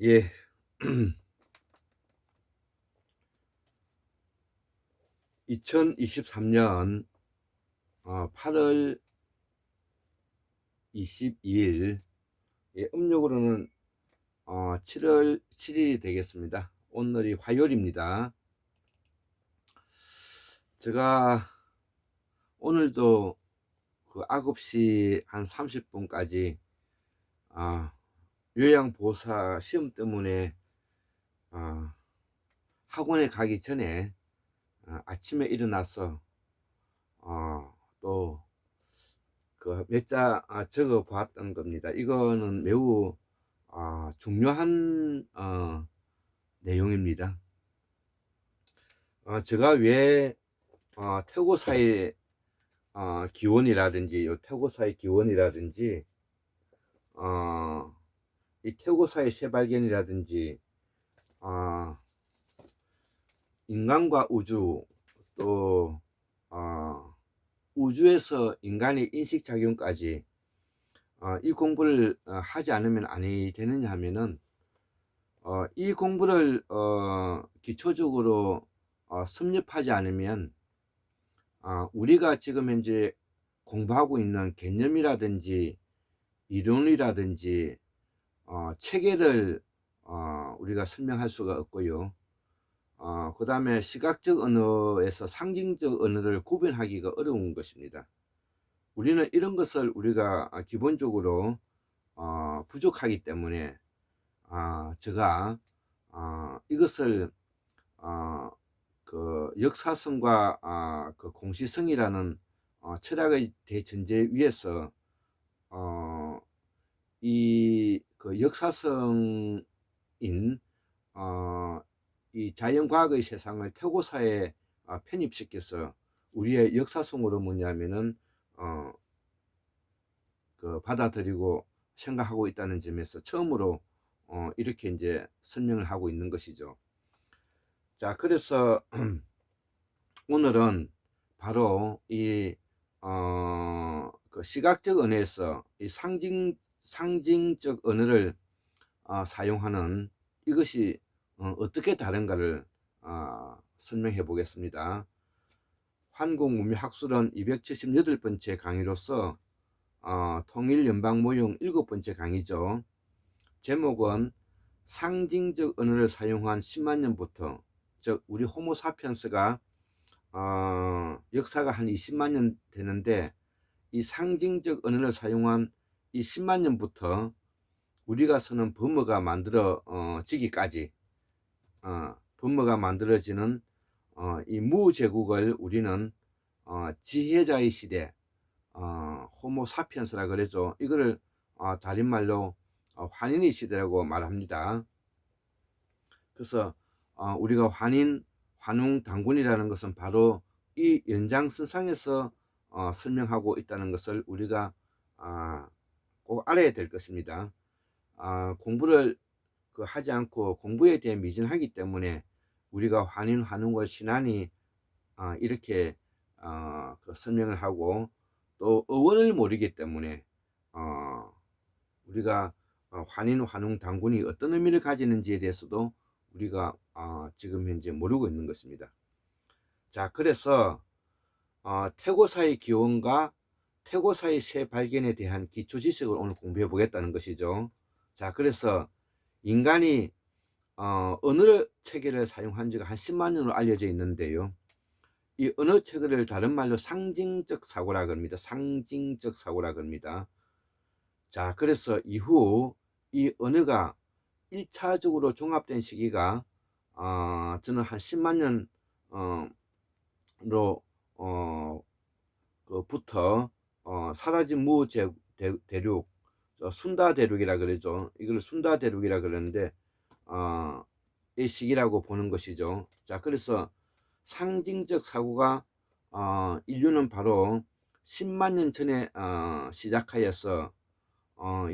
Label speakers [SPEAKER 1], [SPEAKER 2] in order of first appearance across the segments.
[SPEAKER 1] 예. 2023년 8월 22일, 예, 음력으로는 7월 7일이 되겠습니다. 오늘이 화요일입니다. 제가 오늘도 그 9시 한 30분까지 요양보호사 시험 때문에 학원에 가기 전에 아침에 일어나서 또 그 몇 자 적어 보았던 겁니다. 이거는 매우 중요한 내용입니다. 제가 왜 태고사의 기원이라든지 태고사의 기원이라든지 이 태고사의 새발견이라든지 인간과 우주, 또 우주에서 인간의 인식작용까지 이 공부를 하지 않으면 아니 되느냐 하면은 이 공부를 기초적으로 섭렵하지 않으면 우리가 지금 현재 공부하고 있는 개념이라든지 이론이라든지 체계를 우리가 설명할 수가 없고요. 그 다음에 시각적 언어에서 상징적 언어를 구별하기가 어려운 것입니다. 우리는 이런 것을 우리가 기본적으로 부족하기 때문에 제가 이것을 그 역사성과 그 공시성이라는 철학의 대전제 위에서 이 그 역사성인 이 자연과학의 세상을 태고사에 편입시켜서 우리의 역사성으로 뭐냐면은 그 받아들이고 생각하고 있다는 점에서 처음으로 이렇게 이제 설명을 하고 있는 것이죠. 자, 그래서 오늘은 바로 이 그 시각적 언어에서 이 상징적 언어를 사용하는 이것이 어떻게 다른가를 설명해 보겠습니다. 한국문명학술원 278번째 강의로서 통일연방모형 7번째 강의죠. 제목은 상징적 언어를 사용한 10만 년부터, 즉 우리 호모사피엔스가 역사가 한 20만 년 되는데 이 상징적 언어를 사용한 이 10만 년부터 우리가 쓰는 범어가 만들어지기까지 범어가 만들어지는 이 무제국을 우리는 지혜자의 시대, 호모사피엔스라 그러죠. 이거를 달인말로 환인의 시대라고 말합니다. 그래서 우리가 환웅단군이라는 것은 바로 이 연장선상에서 설명하고 있다는 것을 우리가 꼭 알아야 될 것입니다. 공부를 하지 않고 공부에 대해 미진하기 때문에 우리가 환웅을 신안이 이렇게 그 설명을 하고, 또 어원을 모르기 때문에 우리가 환웅단군이 어떤 의미를 가지는지에 대해서도 우리가 지금 현재 모르고 있는 것입니다. 자, 그래서 태고사의 기원과 태고사의 새 발견에 대한 기초 지식을 오늘 공부해 보겠다는 것이죠. 자, 그래서 인간이 언어 체계를 사용한 지가 한 10만 년으로 알려져 있는데요. 이 언어 체계를 다른 말로 상징적 사고라 그럽니다. 상징적 사고라 그럽니다. 자, 그래서 이후 이 언어가 1차적으로 종합된 시기가 저는 한 10만 년로 부터 사라진 무 대륙, 순다 대륙이라 그러죠. 이걸 순다 대륙이라 그러는데 이 시기라고 보는 것이죠. 자, 그래서 상징적 사고가 인류는 바로 10만 년 전에 시작하여서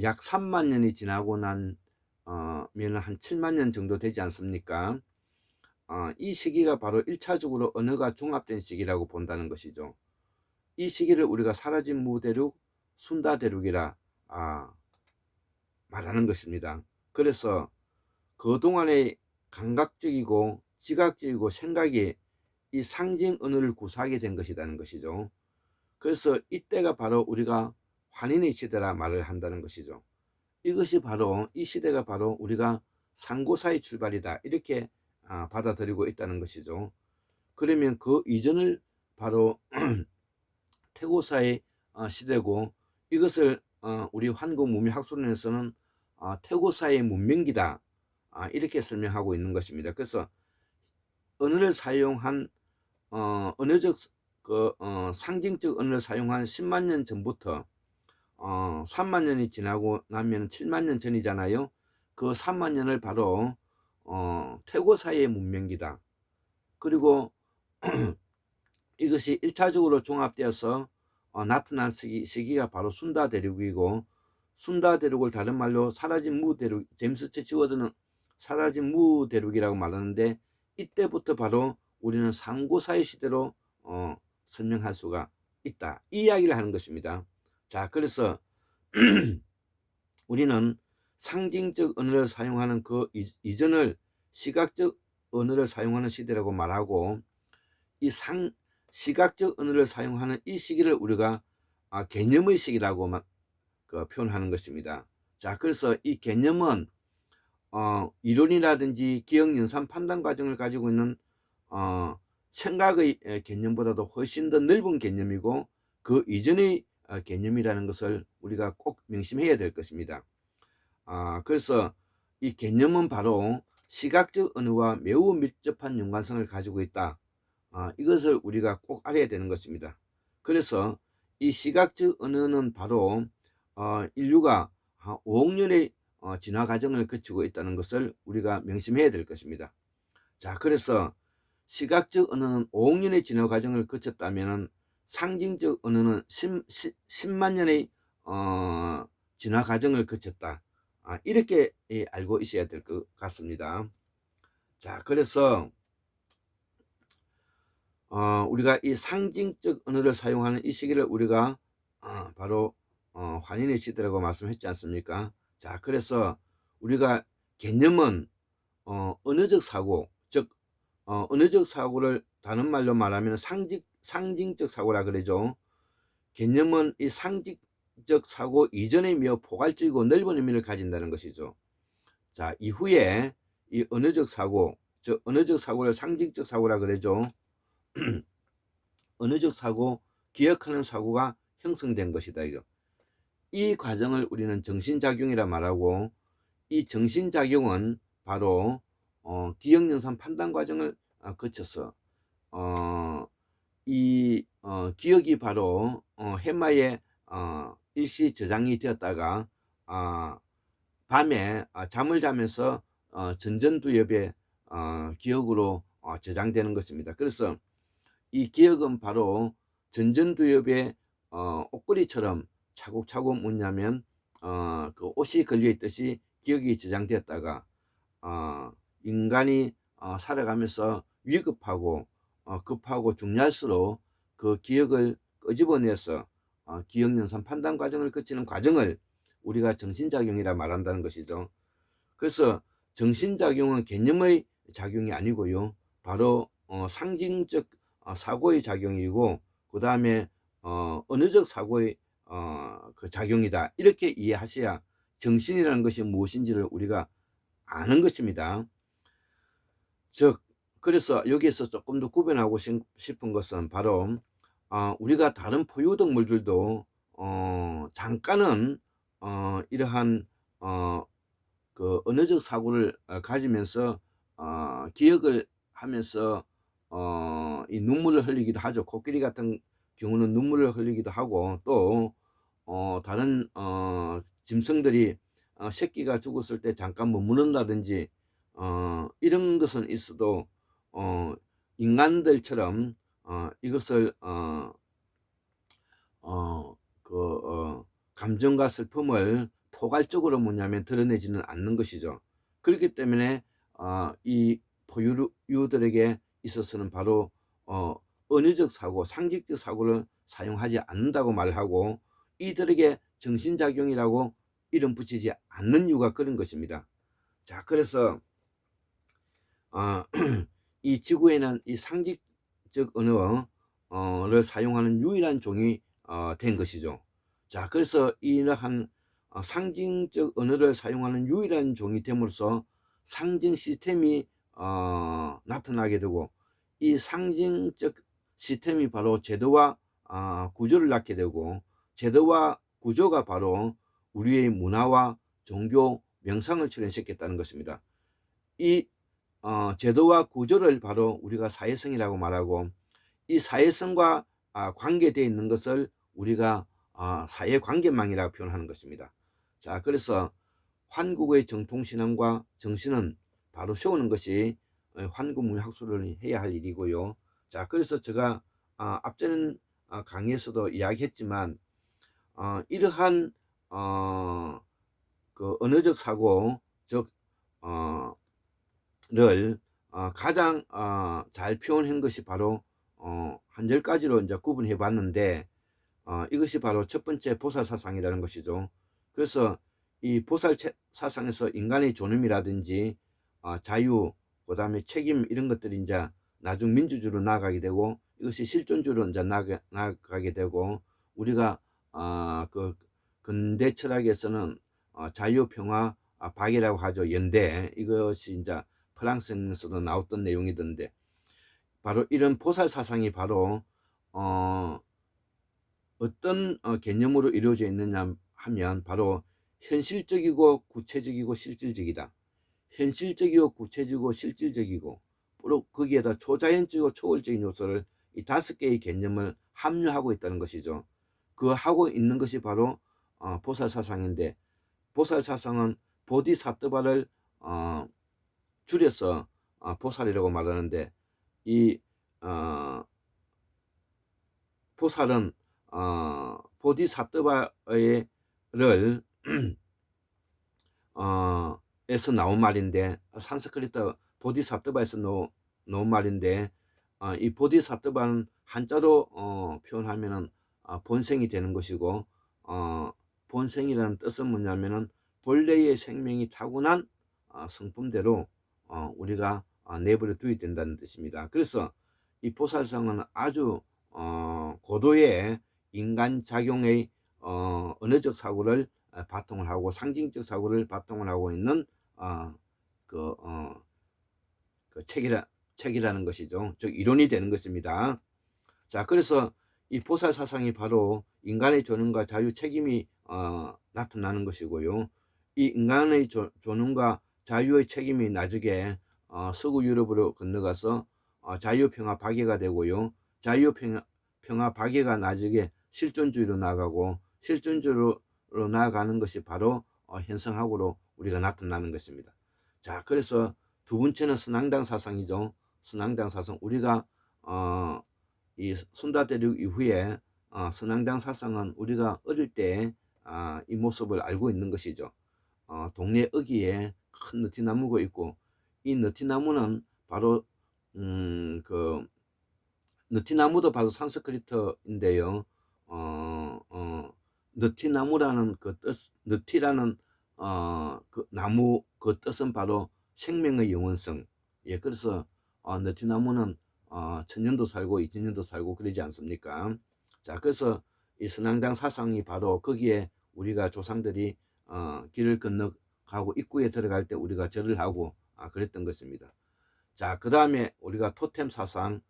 [SPEAKER 1] 약 3만 년이 지나고 난 면은 한 7만 년 정도 되지 않습니까? 이 시기가 바로 1차적으로 언어가 종합된 시기라고 본다는 것이죠. 이 시기를 우리가 사라진 무대륙, 순다대륙이라 말하는 것입니다. 그래서 그동안의 감각적이고 지각적이고 생각이 이 상징 언어를 구사하게 된 것이라는 것이죠. 그래서 이때가 바로 우리가 환인의 시대라 말을 한다는 것이죠. 이것이 바로 이 시대가 바로 우리가 상고사의 출발이다 이렇게 받아들이고 있다는 것이죠. 그러면 그 이전을 바로 태고사의 시대고, 이것을 우리 한국문명학술원에서는 태고사의 문명기다 이렇게 설명하고 있는 것입니다. 그래서 언어를 사용한 언어적 상징적 언어를 사용한 10만 년 전부터 3만 년이 지나고 나면 7만 년 전이잖아요. 그 3만 년을 바로 태고사의 문명기다. 그리고 이것이 1차적으로 종합되어서 나타난 시기가 바로 순다대륙이고, 순다대륙을 다른 말로 사라진 무대륙, 제임스 채치워드는 사라진 무대륙이라고 말하는데, 이때부터 바로 우리는 상고사의 시대로 설명할 수가 있다 이 이야기를 하는 것입니다. 자, 그래서 우리는 상징적 언어를 사용하는 그 이전을 시각적 언어를 사용하는 시대라고 말하고, 이 시각적 언어를 사용하는 이 시기를 우리가 개념의 시기라고 표현하는 것입니다. 자, 그래서 이 개념은 이론이라든지 기억, 연산, 판단 과정을 가지고 있는 생각의 개념보다도 훨씬 더 넓은 개념이고, 그 이전의 개념이라는 것을 우리가 꼭 명심해야 될 것입니다. 그래서 이 개념은 바로 시각적 언어와 매우 밀접한 연관성을 가지고 있다. 이것을 우리가 꼭 알아야 되는 것입니다. 그래서 이 시각적 언어는 바로 인류가 5억 년의 진화 과정을 거치고 있다는 것을 우리가 명심해야 될 것입니다. 자, 그래서 시각적 언어는 5억 년의 진화 과정을 거쳤다면 상징적 언어는 10만 년의 진화 과정을 거쳤다. 이렇게 알고 있어야 될 것 같습니다. 자, 그래서 우리가 이 상징적 언어를 사용하는 이 시기를 우리가 바로 환인의 시대라고 말씀했지 않습니까? 자, 그래서 우리가 개념은 언어적 사고, 즉 언어적 사고를 다른 말로 말하면 상징적 사고라 그러죠. 개념은 이 상징적 사고 이전에 매우 포괄적이고 넓은 의미를 가진다는 것이죠. 자, 이후에 이 언어적 사고, 즉 언어적 사고를 상징적 사고라 그러죠. 언어적 사고, 기억하는 사고가 형성된 것이다. 이 과정을 우리는 정신작용이라 말하고, 이 정신작용은 바로 기억, 연산, 판단 과정을 거쳐서 이 기억이 바로 해마에 일시 저장이 되었다가 밤에 잠을 자면서 전전두엽의 기억으로 저장되는 것입니다. 그래서 이 기억은 바로 전전두엽의 옷걸이처럼 차곡차곡 뭐냐면 그 옷이 걸려 있듯이 기억이 저장되었다가 인간이 살아가면서 위급하고 급하고 중요할수록 그 기억을 끄집어내서 기억, 연산, 판단 과정을 거치는 과정을 우리가 정신작용이라 말한다는 것이죠. 그래서 정신작용은 개념의 작용이 아니고요, 바로 상징적 사고의 작용이고, 그 다음에 언어적 사고의 그 작용이다 이렇게 이해하셔야 정신이라는 것이 무엇인지를 우리가 아는 것입니다. 즉, 그래서 여기에서 조금 더 구분하고 싶은 것은 바로 우리가 다른 포유동물들도 잠깐은 이러한 그 언어적 사고를 가지면서 기억을 하면서 이 눈물을 흘리기도 하죠. 코끼리 같은 경우는 눈물을 흘리기도 하고, 또 다른 짐승들이 새끼가 죽었을 때 잠깐 머무른다든지 이런 것은 있어도 인간들처럼 이것을 감정과 슬픔을 포괄적으로 뭐냐면 드러내지는 않는 것이죠. 그렇기 때문에 이 포유류들에게 있어서는 바로 언어적 사고, 상징적 사고를 사용하지 않는다고 말하고 이들에게 정신작용이라고 이름 붙이지 않는 이유가 그런 것입니다. 자, 그래서 이 지구에는 이 상징적 언어를 사용하는 유일한 종이 된 것이죠. 자, 그래서 이러한 상징적 언어를 사용하는 유일한 종이 됨으로써 상징 시스템이 나타나게 되고 이 상징적 시스템이 바로 제도와 구조를 낳게 되고 제도와 구조가 바로 우리의 문화와 종교, 명상을 출현시켰다는 것입니다. 이 제도와 구조를 바로 우리가 사회성이라고 말하고 이 사회성과 관계되어 있는 것을 우리가 사회관계망이라고 표현하는 것입니다. 자, 그래서 한국의 정통신앙과 정신은 바로 세우는 것이 환구문학술을 해야 할 일이고요. 자, 그래서 제가 앞전 강의에서도 이야기했지만 이러한 그 언어적 사고 를 가장 잘 표현한 것이 바로 한 10가지로 이제 구분해 봤는데 이것이 바로 첫 번째 보살사상이라는 것이죠. 그래서 이 보살사상에서 인간의 존엄이라든지 자유, 그 다음에 책임 이런 것들이 이제 나중 민주주의로 나아가게 되고 이것이 실존주의로 이제 나아가게 되고 우리가 그 근대 철학에서는 자유, 평화, 박이라고 하죠. 연대. 이것이 이제 프랑스에서도 나왔던 내용이던데 바로 이런 보살사상이 바로 어떤 개념으로 이루어져 있느냐 하면 바로 현실적이고 구체적이고 실질적이다. 현실적이고 구체적이고 실질적이고 바로 거기에다 초자연적이고 초월적인 요소를 이 5개의 개념을 함유하고 있다는 것이죠. 그 하고 있는 것이 바로 보살사상인데 보살사상은 보디사트바를 줄여서 보살이라고 말하는데 이 보살은 보디사트바를 에서 나온 말인데 산스크리트 보디사트바에서 나온 말인데 이 보디사트바는 한자로 표현하면은 본생이 되는 것이고 본생이라는 뜻은 뭐냐면은 본래의 생명이 타고난 성품대로 우리가 내버려 두어야 된다는 뜻입니다. 그래서 이 보살상은 아주 고도의 인간 작용의 언어적 사고를 바탕을 하고 상징적 사고를 바탕을 하고 있는 그 책이라는 것이죠. 즉 이론이 되는 것입니다. 자, 그래서 이 보살사상이 바로 인간의 존엄과 자유 책임이 나타나는 것이고요. 이 인간의 존엄과 자유의 책임이 나중에 서구 유럽으로 건너가서 자유평화 박애가 되고요. 자유평화 박애가 나중에 실존주의로 나아가고 실존주의로 나아가는 것이 바로 현성학으로 우리가 나타나는 것입니다. 자, 그래서 두 번째는 선앙당 사상이죠. 선앙당 사상 우리가 이 순다대륙 이후에 선앙당 사상은 우리가 어릴 때 이 모습을 알고 있는 것이죠. 동네 어귀에 큰 느티나무가 있고 이 느티나무는 바로 그 느티나무도 바로 산스크리트인데요. 느티나무라는 그 뜻, 느티라는 그 나무 그 뜻은 바로 생명의 영원성. 예, 그래서 느티나무는 1000년도 살고 2000년도 살고 그러지 않습니까? 자, 그래서 이 선앙당 사상이 바로 거기에 우리가 조상들이 길을 건너가고 입구에 들어갈 때 우리가 절을 하고 그랬던 것입니다. 자, 그 다음에 우리가 토템 사상,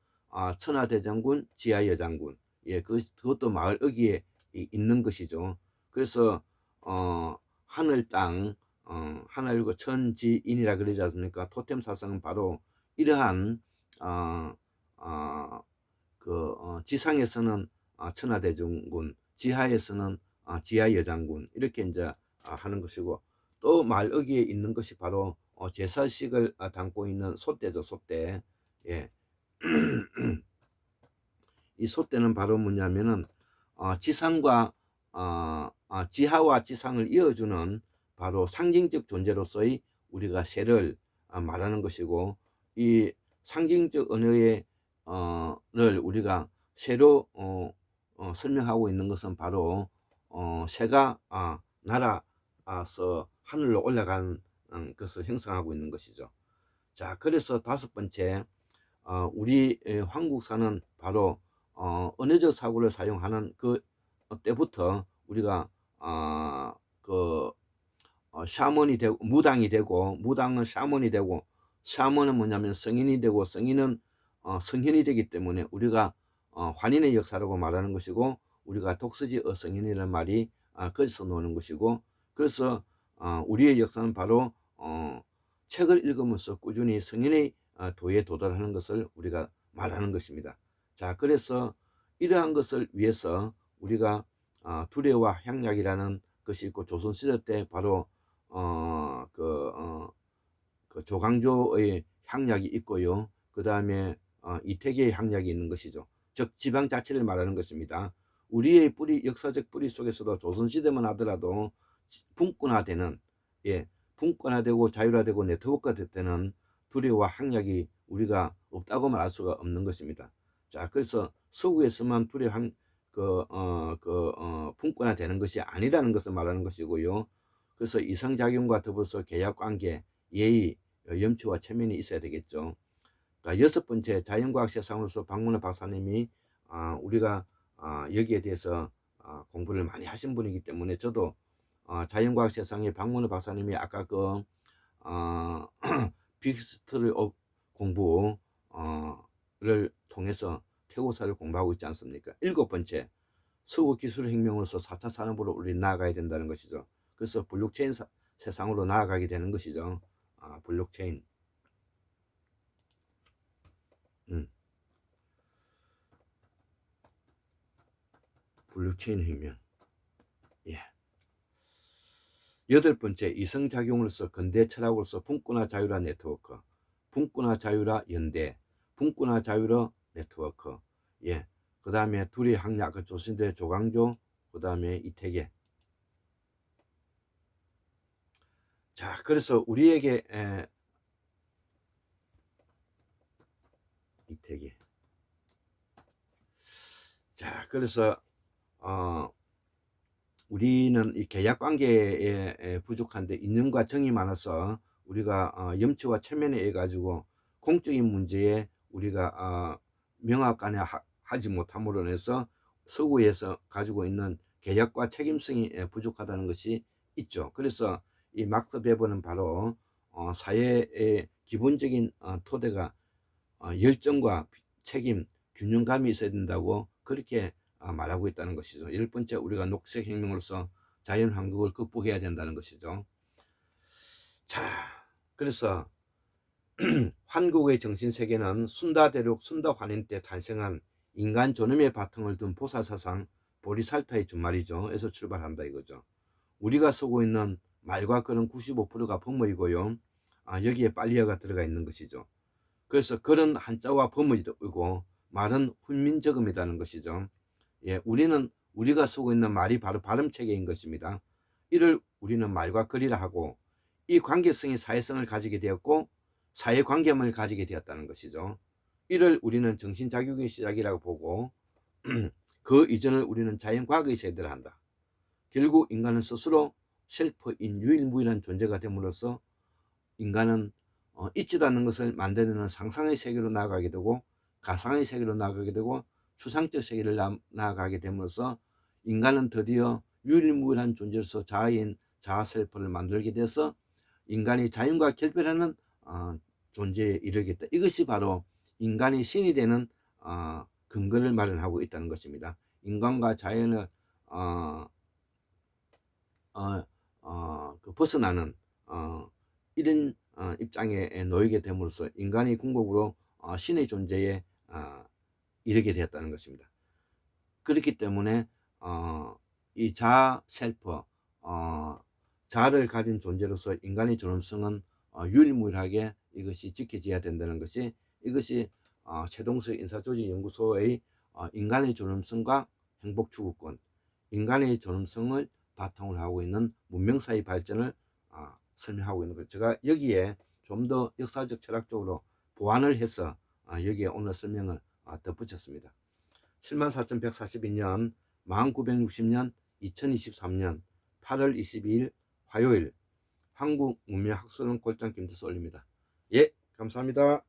[SPEAKER 1] 천하대장군, 지하여장군, 예, 그것도 마을 어귀에 있는 것이죠. 그래서 하늘 땅, 하늘과 천지인이라 그러지 않습니까? 토템 사상은 바로 이러한 지상에서는 천하대장군, 지하에서는 지하여장군 이렇게 이제 하는 것이고 또 마을 어귀에 있는 것이 바로 제사식을 담고 있는 솥대죠, 솥대. 예. 이 솥대는 바로 뭐냐면은 지상과 지하와 지상을 이어주는 바로 상징적 존재로서의 우리가 새를 말하는 것이고 이 상징적 언어의 를 우리가 새로 설명하고 있는 것은 바로 새가 날아서 하늘로 올라가는 것을 형성하고 있는 것이죠. 자, 그래서 다섯 번째, 우리 한국사는 바로 언어적 사고를 사용하는 그 때부터 우리가 그 샤먼이 되고 무당이 되고, 무당은 샤먼이 되고, 샤먼은 뭐냐면 성인이 되고, 성인은 성현이 되기 때문에 우리가 환인의 역사라고 말하는 것이고, 우리가 독서지 성인이라는 말이 거기서 나오는 것이고, 그래서 우리의 역사는 바로 책을 읽으면서 꾸준히 성인의 도에 도달하는 것을 우리가 말하는 것입니다. 자, 그래서 이러한 것을 위해서 우리가 두레와 향약이라는 것이 있고, 조선시대 때 바로 그 조광조의 향약이 있고요. 그 다음에 이태계의 향약이 있는 것이죠. 즉 지방 자체를 말하는 것입니다. 우리의 뿌리, 역사적 뿌리 속에서도 조선시대만 하더라도 분권화되는, 분권화되고 자율화되고 네트워크가 될 때는 두레와 향약이 우리가 없다고 말할 수가 없는 것입니다. 자, 그래서 서구에서만 두레 분권화되는 것이 아니라는 것을 말하는 것이고요. 그래서 이성작용과 더불어서 계약관계, 예의, 염치와 체면이 있어야 되겠죠. 여섯 번째, 자연과학 세상으로서 박문호 박사님이 우리가 여기에 대해서 공부를 많이 하신 분이기 때문에 저도 자연과학 세상의 박문호 박사님이 아까 그 빅스트리 공부를 통해서 태고사를 공부하고 있지 않습니까? 일곱 번째, 서구 기술혁명으로서 4차 산업으로 우리 나아가야 된다는 것이죠. 그래서 블록체인 세상으로 나아가게 되는 것이죠. 블록체인. 블록체인 혁명. 예. 여덟 번째, 이성작용으로서 근대 철학으로서 분권화 자율화 네트워크, 분권화 자율화 연대, 분권화 자율화 네트워크. 예. 그 다음에 둘이 학략, 조선시대 조광조, 그 다음에 이태계. 자, 그래서 우리에게 이태계. 자, 그래서 우리는 이 계약관계에 부족한데 인연과 정이 많아서 우리가 염치와 체면에 의해 가지고 공적인 문제에 우리가 명확하게 하지 못함으로 인해서 서구에서 가지고 있는 계약과 책임성이 부족하다는 것이 있죠. 그래서 이 막스 베버는 바로 사회의 기본적인 토대가 열정과 책임, 균형감이 있어야 된다고 그렇게 말하고 있다는 것이죠. 열 번째, 우리가 녹색혁명으로서 자연환경을 극복해야 된다는 것이죠. 자, 그래서 한국의 정신세계는 순다대륙 순다환인 때 탄생한 인간 존엄의 바탕을 둔 보살사상 보리살타의 준말이죠. 에서 출발한다 이거죠. 우리가 쓰고 있는 말과 글은 95%가 범어이고요. 여기에 빨리어가 들어가 있는 것이죠. 그래서 글은 한자와 범어이고 말은 훈민저금이라는 것이죠. 예, 우리가 쓰고 있는 말이 바로 발음체계인 것입니다. 이를 우리는 말과 글이라 하고, 이 관계성이 사회성을 가지게 되었고 사회관계성을 가지게 되었다는 것이죠. 이를 우리는 정신작용의 시작이라고 보고 그 이전을 우리는 자연과학의 세대를 한다. 결국 인간은 스스로 셀프인 유일무이한 존재가 됨으로써 인간은 있지도 않는 것을 만들어내는 상상의 세계로 나아가게 되고 가상의 세계로 나아가게 되고 추상적 세계를 나아가게 됨으로써 인간은 드디어 유일무이한 존재로서 자아인 자아 셀프를 만들게 돼서 인간이 자연과 결별하는 존재에 이르겠다. 이것이 바로 인간이 신이 되는 근거를 마련하고 있다는 것입니다. 인간과 자연을 벗어나는 이런 입장에 놓이게 됨으로써 인간이 궁극으로 신의 존재에 이르게 되었다는 것입니다. 그렇기 때문에 이 자아 셀프, 자아를 가진 존재로서 인간의 존엄성은 유일무이하게 이것이 지켜져야 된다는 것이, 이것이 최동석 인사조직연구소의 인간의 존엄성과 행복추구권, 인간의 존엄성을 바탕으로 하고 있는 문명사회 발전을 설명하고 있는 것. 제가 여기에 좀 더 역사적 철학적으로 보완을 해서 여기에 오늘 설명을 덧붙였습니다. 74,142년 1960년 2023년 8월 22일 화요일 한국문명학술원 골장 김태수 올립니다. 예, 감사합니다.